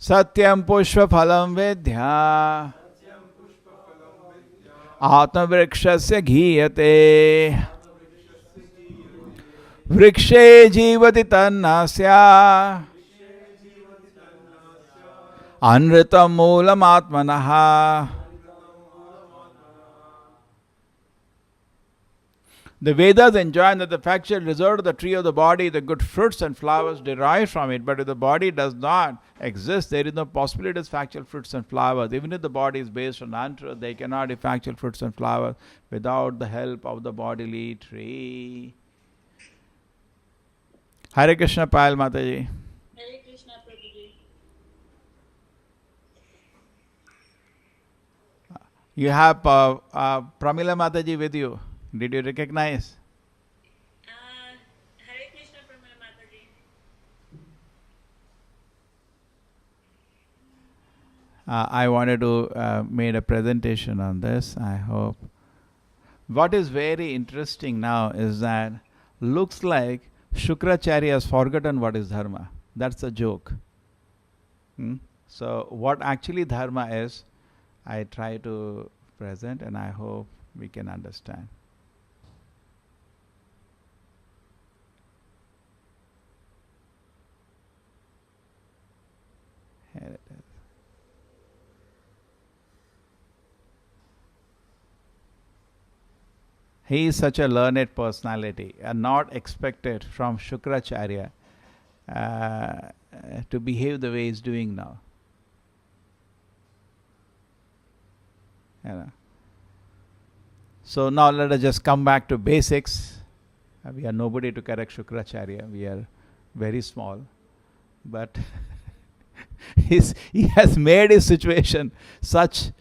Satyam pushpa phalam vedhya Atmavrikshasya ghiyate Vrikshe jivati tannasya Anritam moolam atmanaha. The Vedas enjoin that the factual result of the tree of the body, the good fruits and flowers derived from it. But if the body does not exist, there is no possibility of factual fruits and flowers. Even if the body is based on untruth, they cannot have factual fruits and flowers without the help of the bodily tree. Hare Krishna, Payal Mataji. Hare Krishna, Prabhuji. You have Pramila Mataji with you. Did you recognize? Hare Krishna, Pramila Mataji. I wanted to make a presentation on this. I hope. What is very interesting now is that looks like Shukracharya has forgotten what is dharma. That's a joke. So what actually dharma is, I try to present, and I hope we can understand. Here it is. He is such a learned personality and not expected from Shukracharya to behave the way he's doing now. So now let us just come back to basics. We are nobody to correct Shukracharya. We are very small. But he has made his situation such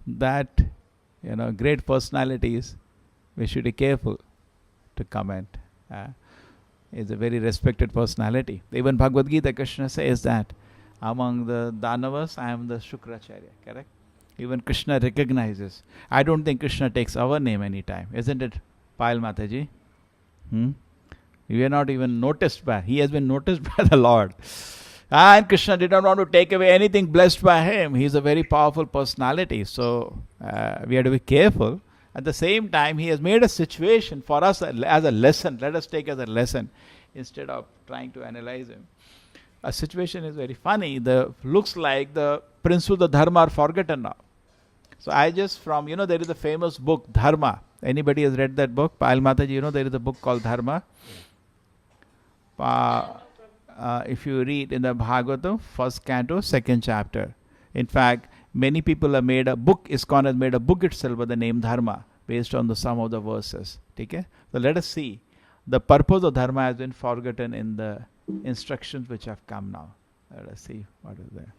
that, great personalities, we should be careful to comment. He's a very respected personality. Even Bhagavad Gita, Krishna says that among the Danavas, I am the Shukracharya, correct? Even Krishna recognizes. I don't think Krishna takes our name anytime, isn't it, Payal Mataji? We are not even noticed by. He has been noticed by the Lord. And Krishna did not want to take away anything blessed by him. He is a very powerful personality. So we have to be careful. At the same time, he has made a situation for us as a lesson. Let us take as a lesson instead of trying to analyze him. A situation is very funny. Looks like the principles of dharma are forgotten now. So I just there is a famous book, Dharma. Anybody has read that book? Payal Mataji, there is a book called Dharma. If you read in the Bhagavatam, first canto, second chapter. In fact, many people have made a book, ISKCON has made a book itself with the name Dharma, based on the sum of the verses. Okay? So let us see. The purpose of Dharma has been forgotten in the instructions which have come now. Let us see what is there.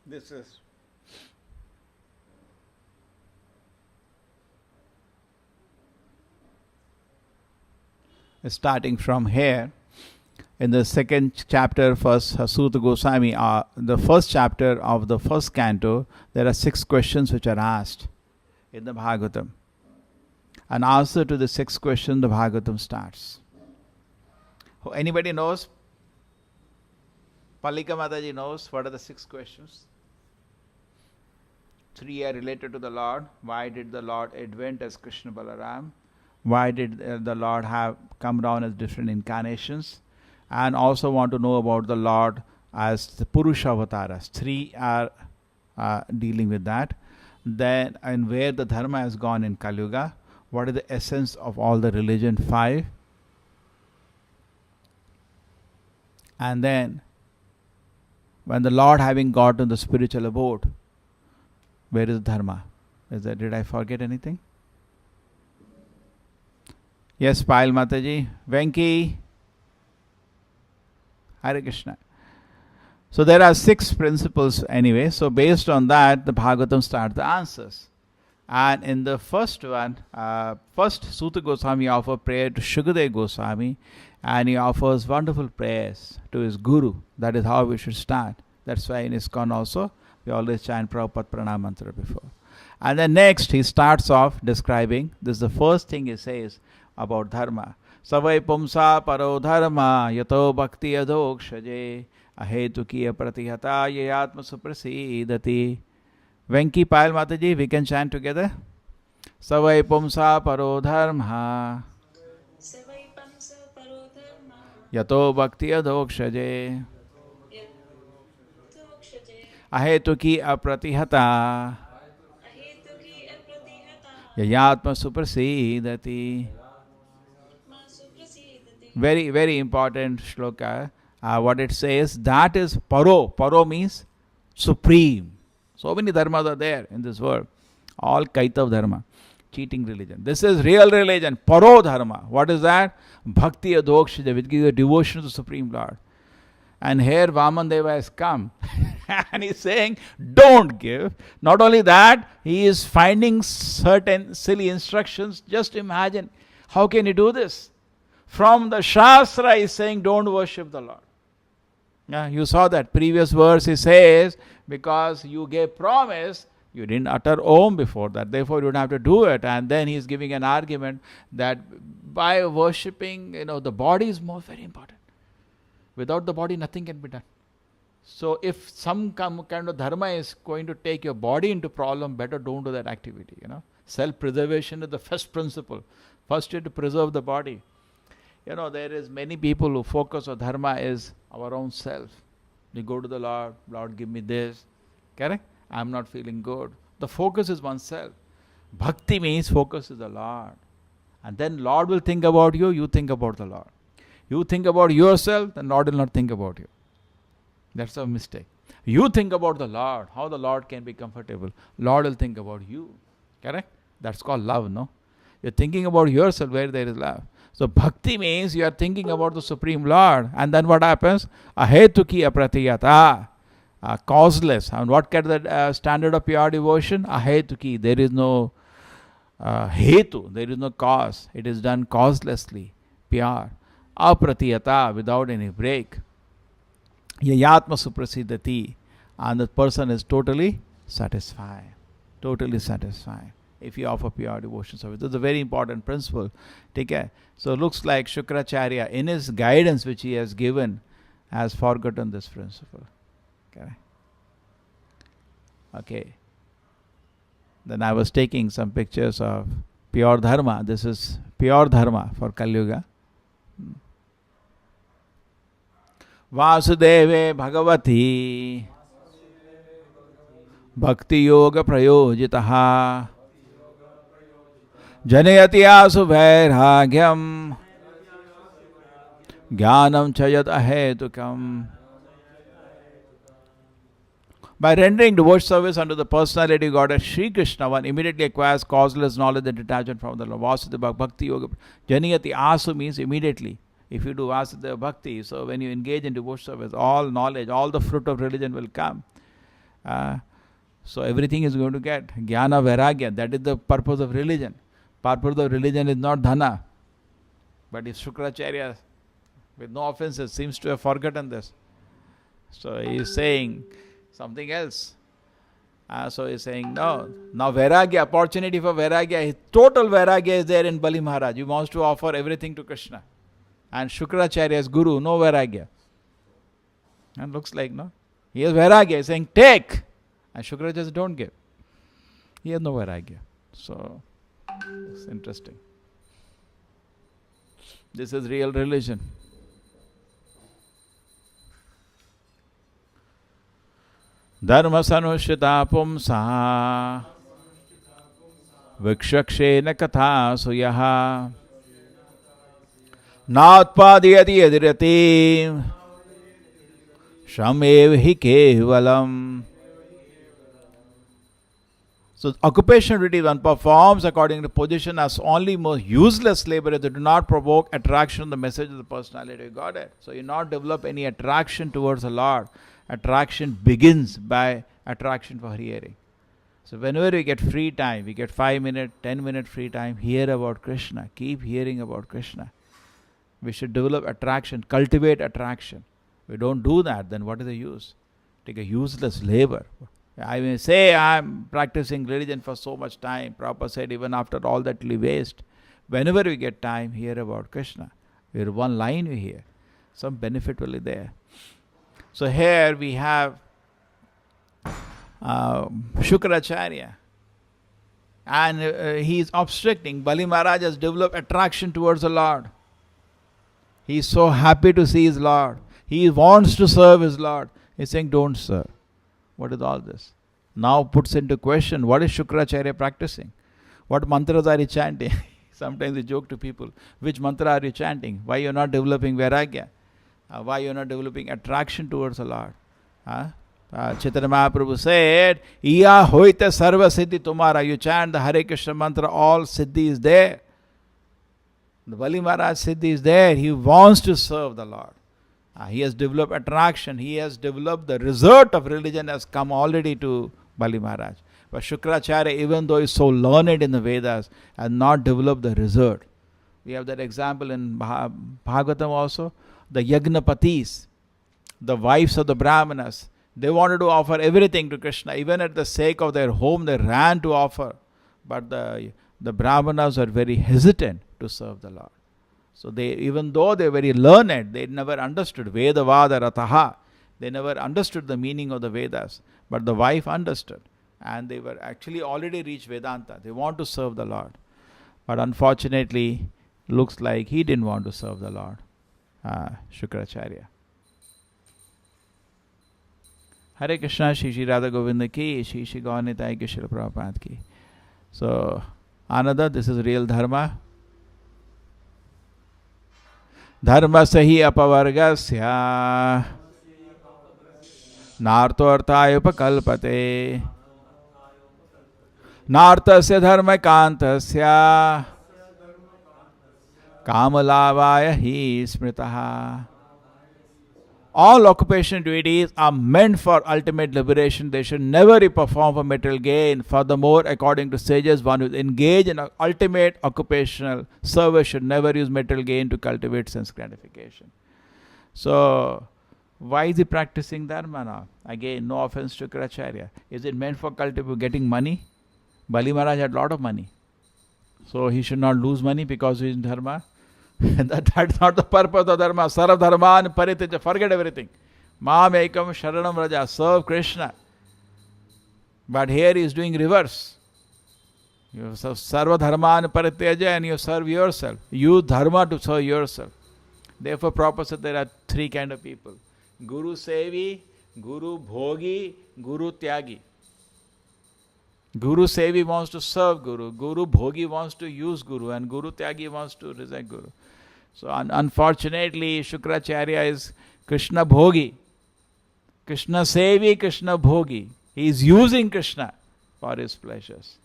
This is starting from here. In the second chapter, first Suta Goswami, the first chapter of the first canto, there are 6 questions which are asked in the Bhagavatam. An answer to the 6th question, the Bhagavatam starts. Anybody knows? Palika Mataji knows what are the 6 questions? 3 are related to the Lord. Why did the Lord advent as Krishna Balaram? Why did the Lord have come down as different incarnations? And also want to know about the Lord as the Purusha avatars. 3 are dealing with that. Then, and where the dharma has gone in Kali Yuga. What is the essence of all the religion? 5. And then, when the Lord having got in the spiritual abode, where is dharma? Did I forget anything? Yes, Payal Mataji. Venki. Hare Krishna. So there are 6 principles anyway. So based on that, the Bhagavatam starts the answers. And in the first one, first Suta Goswami offers prayer to Shukadeva Goswami, and he offers wonderful prayers to his Guru. That is how we should start. That's why in ISKCON also, we always chant Prabhupada Pranam Mantra before. And then next he starts off describing, this is the first thing he says about dharma. Savai pumsa paro dharma yato bhakti adokshaje ahetukiya pratihata yayatma suprasidati. Venki Payal Mataji, we can chant together. Savai pumsa paro dharma Savaipamsa parodharma yato bhakti adokshaje yatokshaje ahetuki apratihata ahetuki apratihata yayatma suprasidati. masuprasidati. Very, very important shloka. What it says, that is paro. Paro means supreme. So many dharmas are there in this world. All kaitav dharma. Cheating religion. This is real religion. Paro dharma. What is that? Bhakti adokshya, which gives you devotion to the Supreme Lord. And here Vaman Deva has come and he's saying, don't give. Not only that, he is finding certain silly instructions. Just imagine, how can he do this? From the Shastra, he is saying, don't worship the Lord. Yeah, you saw that previous verse. He says, because you gave promise, you didn't utter Om before that, therefore you don't have to do it. And then he is giving an argument that by worshipping, the body is very important. Without the body, nothing can be done. So if some kind of dharma is going to take your body into problem, better don't do that activity. Self-preservation is the first principle. First you have to preserve the body. There is many people who focus on dharma is our own self. We go to the Lord, Lord give me this. Correct? I'm not feeling good. The focus is oneself. Bhakti means focus is the Lord. And then Lord will think about you, you think about the Lord. You think about yourself, then Lord will not think about you. That's a mistake. You think about the Lord, how the Lord can be comfortable. Lord will think about you. Correct? That's called love, no? You're thinking about yourself where there is love. So bhakti means you are thinking about the Supreme Lord. And then what happens? Ahetuki apratiyata. Causeless. And what can the standard of pure devotion? Ahetuki. There is no hetu. There is no cause. It is done causelessly. Pure. Apratiyata. Without any break. Yayatma suprasidati. And the person is totally satisfied. Totally satisfied. If you offer pure devotion service. This is a very important principle. Take care. So it looks like Shukracharya, in his guidance which he has given, has forgotten this principle. Okay. Then I was taking some pictures of pure dharma. This is pure dharma for Kali Yuga. Vasudeve Bhagavati Bhakti Yoga Prayojitaha Janayati Asu Vairhagyam Jnanam Chayat Ahetukam. By rendering devotion service unto the personality of Godhead Sri Krishna, one immediately acquires causeless knowledge and detachment from the Lord. Vasudeva Bhakti Yoga. Janayati Asu means immediately. If you do Vasudeva Bhakti, so when you engage in devotion service, all knowledge, all the fruit of religion will come. So everything is going to get. Jnana Vairagya, that is the purpose of religion. Purpose of religion is not dhana. But if Shukracharya, with no offenses, seems to have forgotten this. So he is saying something else. So he is saying, no. Now Vairagya, opportunity for Vairagya, total Vairagya is there in Bali Maharaj. He wants to offer everything to Krishna. And Shukracharya is Guru, no Vairagya. And looks like, no. He has Vairagya, he is saying, take. And Shukracharya says, don't give. He has no Vairagya. So it's interesting. This is real religion. Dharma sanushita pumsa vikshakshena katha suyaha natpadiyati yadirati shamev hi kevalam. So occupational duty one performs according to position as only most useless labor that do not provoke attraction to the message of the personality of Godhead. So you not develop any attraction towards the Lord. Attraction begins by attraction for hearing. So whenever we get free time, we get 5 minutes, 10 minutes free time, hear about Krishna. Keep hearing about Krishna. We should develop attraction, cultivate attraction. We don't do that, then what is the use? Take a useless labor. I may say I'm practicing religion for so much time. Prabhupada said even after all that we waste, whenever we get time, hear about Krishna. Where one line you hear, some benefit will be there. So here we have Shukracharya, and he is obstructing. Bali Maharaj has developed attraction towards the Lord. He is so happy to see his Lord. He wants to serve his Lord. He is saying, don't serve. What is all this? Now puts into question, what is Shukracharya practicing? What mantras are he chanting? Sometimes we joke to people, which mantra are you chanting? Why you are not developing vairagya? Why you are not developing attraction towards the Lord? Chaitanya Mahaprabhu said, Iya hoite sarva siddhi tumara. You chant the Hare Krishna mantra, all siddhi is there. The Bali Maharaj siddhi is there. He wants to serve the Lord. He has developed attraction. He has developed the result of religion has come already to Bali Maharaj. But Shukracharya, even though he is so learned in the Vedas, has not developed the result. We have that example in Bhagavatam also. The Yagnapatis, the wives of the Brahmanas, they wanted to offer everything to Krishna. Even at the sake of their home, they ran to offer. But the Brahmanas are very hesitant to serve the Lord. So they, even though they are very learned, they never understood Vedavada Rataha. They never understood the meaning of the Vedas. But the wife understood. And they were actually already reached Vedanta. They want to serve the Lord. But unfortunately, looks like he didn't want to serve the Lord. Shukracharya. Hare Krishna, Shri Shri Radha Govinda ki, Shri Shri Gaunitai ki, Shri Prabhupada ki. So, Ananda, this is real dharma. Dharma sahi apavargasya narto arthaya upakalpate nartasya dharma kantasya kamalavaya hi smritaha. All occupation duties are meant for ultimate liberation. They should never be performed for material gain. Furthermore, according to sages, one who is engaged in ultimate occupational service should never use material gain to cultivate sense gratification. So, why is he practicing dharma now? Again, no offense to Shukracharya. Is it meant for getting money? Bali Maharaj had a lot of money. So, he should not lose money because he is in dharma. That's not the purpose of dharma. Sarv dharman parityaja. Forget everything. Mam ekam sharanam raja. Serve Krishna. But here he is doing reverse. You serve sarva dharman parityaja and you serve yourself. Use dharma to serve yourself. Therefore, Prabhupada said there are three kind of people. Guru Sevi, Guru Bhogi, Guru Tyagi. Guru Sevi wants to serve Guru. Guru Bhogi wants to use Guru. And Guru Tyagi wants to reject Guru. So unfortunately, Shukracharya is Krishna Bhogi. Krishna Sevi, Krishna Bhogi. He is using Krishna for his pleasures.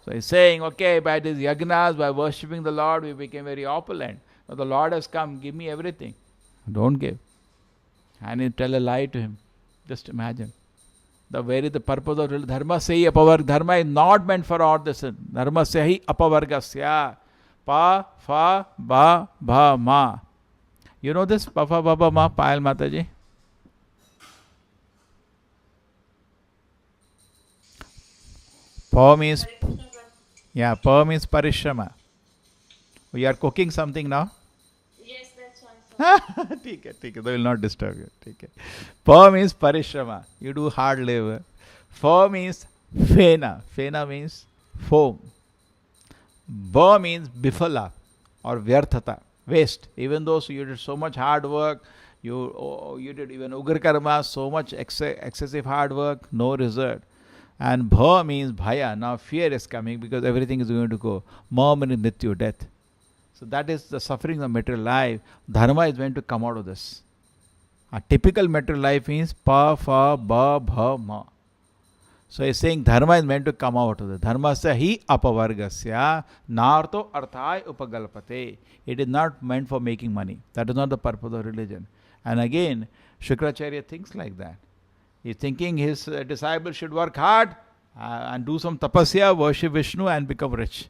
So he's saying, okay, by these yagnas, by worshipping the Lord, we became very opulent. Now the Lord has come, give me everything. Don't give. And you tell a lie to him. Just imagine. Where is the purpose of dharma? Sahi apavarga. Dharma is not meant for all this. Dharma sahi apavargasya. Pa, fa, ba, bha, ma. You know this? Pa, fa, ba, ba, ma, Payal Mataji? Pa means, yeah, pa means parishrama. You are cooking something now? Yes, that's one. ठीक है, they will not disturb you. ठीक है. Pa means parishrama. You do hard labor. Fa means fena. Fena means foam. Ba means bifala or vyarthata, waste. Even though you did so much hard work, you did even ugra karma, so much excessive hard work, no result. And bha means bhaya. Now fear is coming because everything is going to go. Ma means mrityu, death. So that is the suffering of material life. Dharma is meant to come out of this. A typical material life means pa, fa, ba, bha, ma. So he is saying dharma is meant to come out of it. Dharma sa hi apavargasya narto arthai upagalpate. It is not meant for making money. That is not the purpose of religion. And again, Shukracharya thinks like that. He is thinking his disciples should work hard and do some tapasya, worship Vishnu and become rich.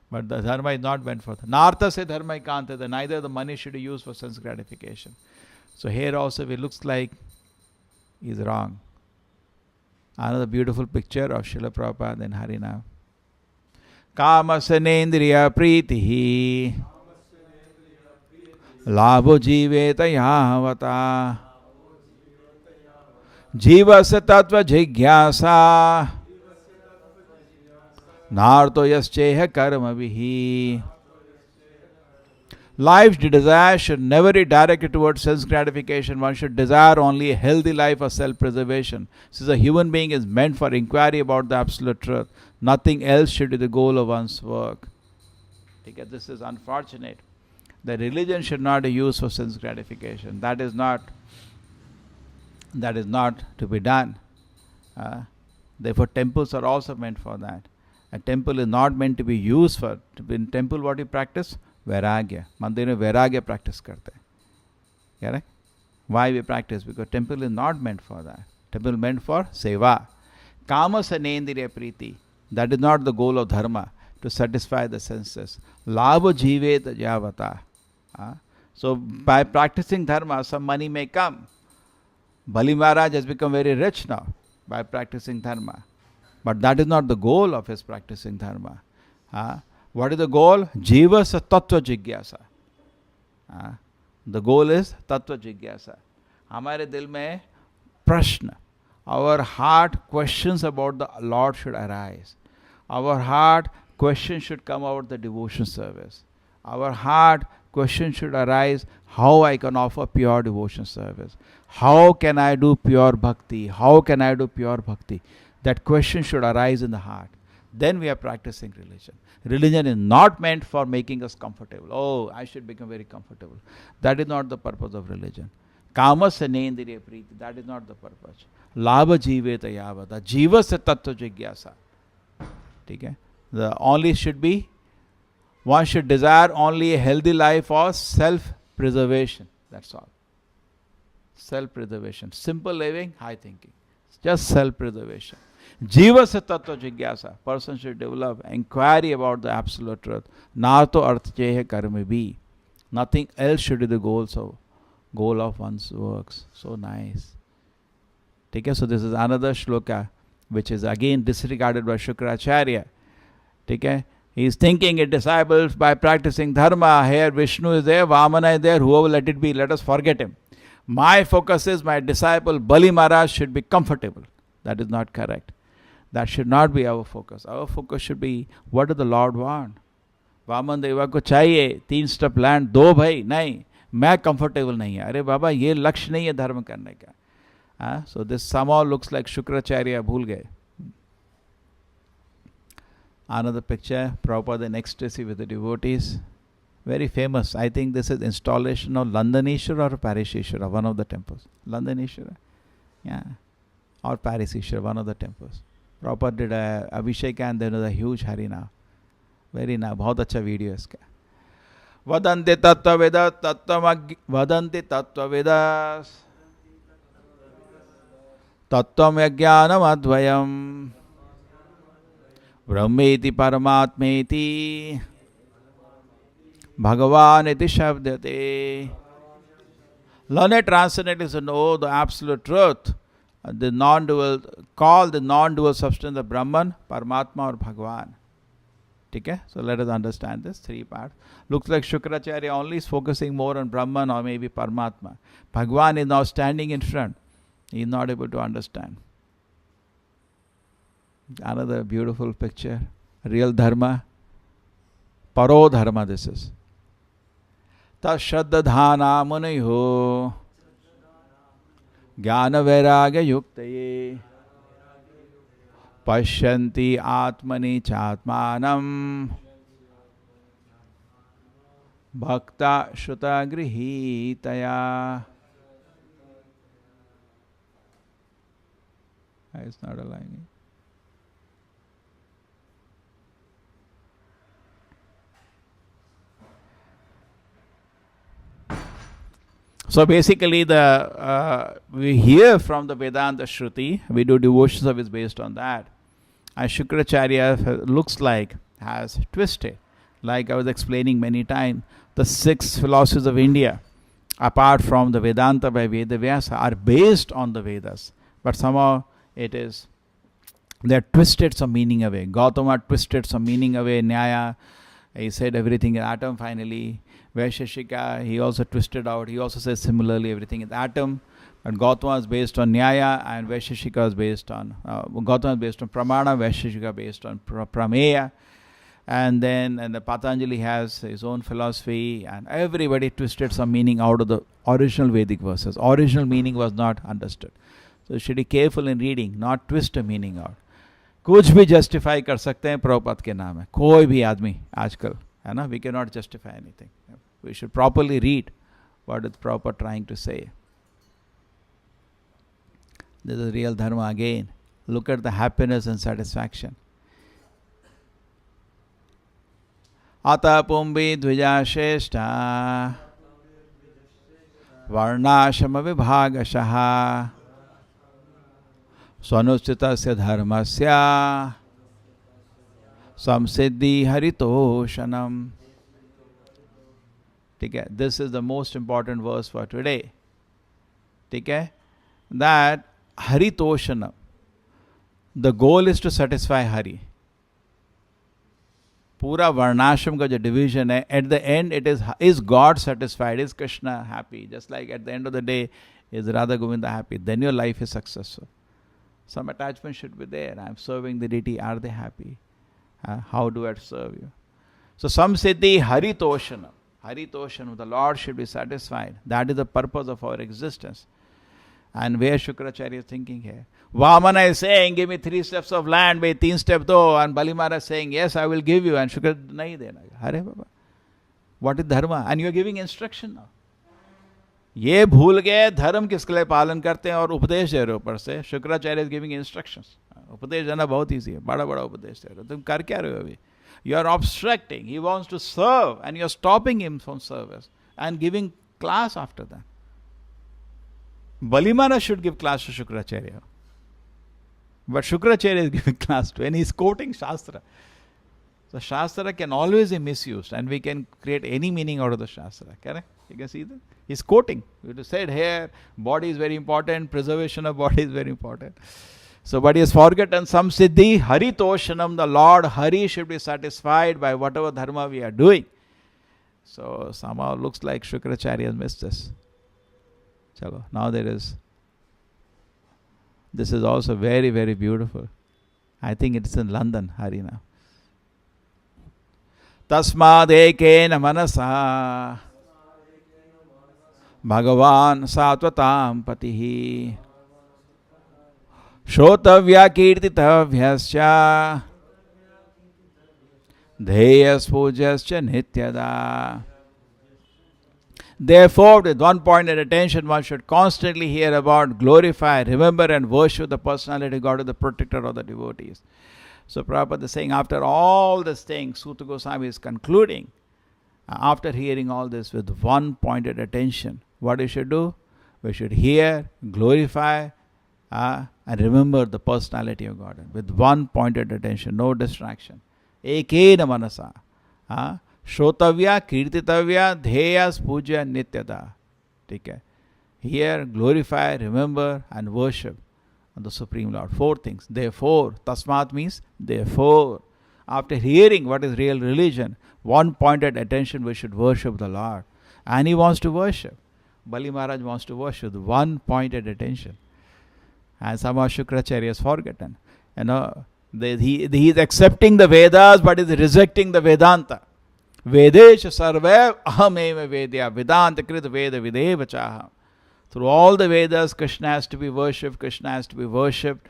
But the dharma is not meant for that. Nartha se dharma ikanta. Neither the money should be used for sense gratification. So here also it looks like he is wrong. Another beautiful picture of Srila Prabhupada in Harinam. Kamasanendriya pritihi labho jiveta yahavata jivasya tattva jigyasa narto yasceha karma vihi. Life's desire should never be directed towards sense gratification. One should desire only a healthy life of self-preservation. Since a human being is meant for inquiry about the absolute truth, nothing else should be the goal of one's work. Because this is unfortunate. The religion should not be used for sense gratification. That is not to be done. Therefore, temples are also meant for that. A temple is not meant to be used for. In temple, what you practice? Vairagya. Mandir mein Vairagya practice karte. Correct? Why we practice? Because temple is not meant for that. Temple is meant for seva. Kama sanendriya priti. That is not the goal of dharma, to satisfy the senses. Labha jivet javata. So by practicing dharma, some money may come. Bali Maharaj has become very rich now by practicing dharma. But that is not the goal of his practicing dharma. What is the goal? Jivasa tattva jigyasa. The goal is tattva jigyasa. Hamare dil mein prashna. Our heart questions about the Lord should arise. Our heart questions should come about the devotion service. Our heart question should arise, how I can offer pure devotion service. How can I do pure bhakti? How can I do pure bhakti? That question should arise in the heart. Then we are practicing religion. Religion is not meant for making us comfortable. Oh, I should become very comfortable. That is not the purpose of religion. Kama sanendriya priti. That is not the purpose. Labha jiveta yavata. Jivasya tattva jigyasa. Okay? The only should be, one should desire only a healthy life or self-preservation. That's all. Self-preservation. Simple living, high thinking. Just self-preservation. Jivasya tattva jigyasa. Person should develop inquiry about the absolute truth. Nato arthacheha karma bhi. Nothing else should be the goal of one's works. So nice. Okay, so this is another shloka which is again disregarded by Shukracharya. Okay, he is thinking a disciple by practicing dharma. Here Vishnu is there, Vamana is there, whoever let it be, let us forget him. My focus is my disciple Bali Maharaj should be comfortable. That is not correct. That should not be our focus. Our focus should be, what does the Lord want? Vaman देवा को चाहिए 3 step land, 2 भाई नहीं, मैं comfortable नहीं है. अरे बाबा ये लक्ष्य नहीं है धर्म करने का. So this somehow looks like Shukracharya भूल गए. Another picture, Prabhupada in ecstasy with the devotees. Very famous. I think this is installation of Landaneshwara or Parisheshwara, one of the temples. Landaneshwara, yeah, or Parisheshwara, one of the temples. Prabhupada did a Abhishek and then was a huge Harina. Very nice. बहुत अच्छा video है इसका. वदन्ति तत्त्ववेदा वदन्ति तत्त्ववेदा तत्त्वम् यज्ञानम् अद्वयम् ब्रह्मेति परमात्मेति भगवान इति शब्दते. Learned transcendentalists to know the absolute truth, the non-dual, call the non-dual substance of Brahman, Paramatma or Bhagavan. Okay? So let us understand this 3 parts. Looks like Shukracharya only is focusing more on Brahman or maybe Paramatma. Bhagavan is now standing in front. He is not able to understand. Another beautiful picture. Real dharma. Paro dharma this is. Tashaddhana muniho Jnana vairagya yuktaye Pashyanti atmani chatmanam Bhakta shuta grihitaya. It's not aligning. So basically, we hear from the Vedanta Shruti, we do devotion service based on that. And Shukracharya looks like has twisted, like I was explaining many times, the 6 philosophies of India, apart from the Vedanta by Vedavyasa, are based on the Vedas, but somehow it is They twisted some meaning away. Gautama twisted some meaning away. Nyaya, he said everything is atom finally. Vaisheshika, he also twisted out. He also says similarly everything is atom. But Gautama is based on Nyaya and Vaisheshika is based on, Gautama is based on Pramana, Vaisheshika based on Prameya. And the Patanjali has his own philosophy, and everybody twisted some meaning out of the original Vedic verses. Original meaning was not understood. So you should be careful in reading, not twist a meaning out. कुछ भी justify कर सकते हैं प्रभुपाद के नाम है, कोई भी आदमी आजकल, है ना? We cannot justify anything. We should properly read what is Prabhupada trying to say. This is real dharma again. Look at the happiness and satisfaction. Ata pumbi dvija sheshta varnashama vibhagashaha swanustitasya dharmasya samsiddhi haritoshanam. Okay, this is the most important verse for today. Okay, that haritoshanam, the goal is to satisfy Hari. पूरा वर्णाश्रम का जो division है, at the end it is God satisfied, is Krishna happy, just like at the end of the day is Radha Govinda happy, then your life is successful. Some attachment should be there. I am serving the deity. Are they happy? How do I serve you? So some say the haritoshanam. Haritoshanam, the Lord should be satisfied. That is the purpose of our existence. And where Shukracharya is thinking here. Vamana is saying, give me 3 steps of land, by 3 steps do. And Bali Maharaj is saying, yes, I will give you. And Shukra, nahi dena. Hare Baba. What is dharma? And you are giving instruction now. ये भूल गए धर्म किसके लिए पालन करते हैं और उपदेश दे रहे हो ऊपर से. Shukracharya is giving instructions. उपदेश देना बहुत ईजी है, बड़ा बड़ा उपदेश दे रहे हो. तुम कर क्या रहे हो अभी? You are obstructing. He wants to serve and you are stopping him from service and giving class after that. Bali Maharaj should give class to Shukracharya, but Shukracharya is giving class to, and he is quoting Shastra. So Shastra can always be misused, and we can create any meaning out of the Shastra. Correct? You can see that he is quoting. You said here, body is very important, preservation of body is very important. So, but he has forgotten some siddhi, haritoshanam, the Lord Hari should be satisfied by whatever dharma we are doing. So somehow looks like Shukracharya has missed this. Chalo, now this is also very, very beautiful. I think it's in London, Harina. Tasmad ekena manasa Bhagavan satvatam patihi Shotavya kirtitavyascha Dheyas pujascha nityada. Therefore, with one pointed attention, one should constantly hear about, glorify, remember and worship the personality of God as the protector of the devotees. So Prabhupada is saying, after all these things, Suta Goswami is concluding, after hearing all this with one pointed attention, what we should do? We should hear, glorify, and remember the personality of God with one pointed attention, no distraction. Ekena manasa. Shrotavya, Kirtitavya, Dheyas, Puja, Nityada. Okay. Hear, glorify, remember, and worship the Supreme Lord. 4 things. Therefore, Tasmat means therefore. After hearing what is real religion, one pointed attention, we should worship the Lord. And he wants to worship. Bali Maharaj wants to worship. One pointed attention. And somehow Shukracharya has forgotten. He is accepting the Vedas, but is rejecting the Vedanta. Vedesh sarvev ahameva vedya Vedanta krit veda videvachaha. Through all the Vedas, Krishna has to be worshipped, Krishna has to be worshipped,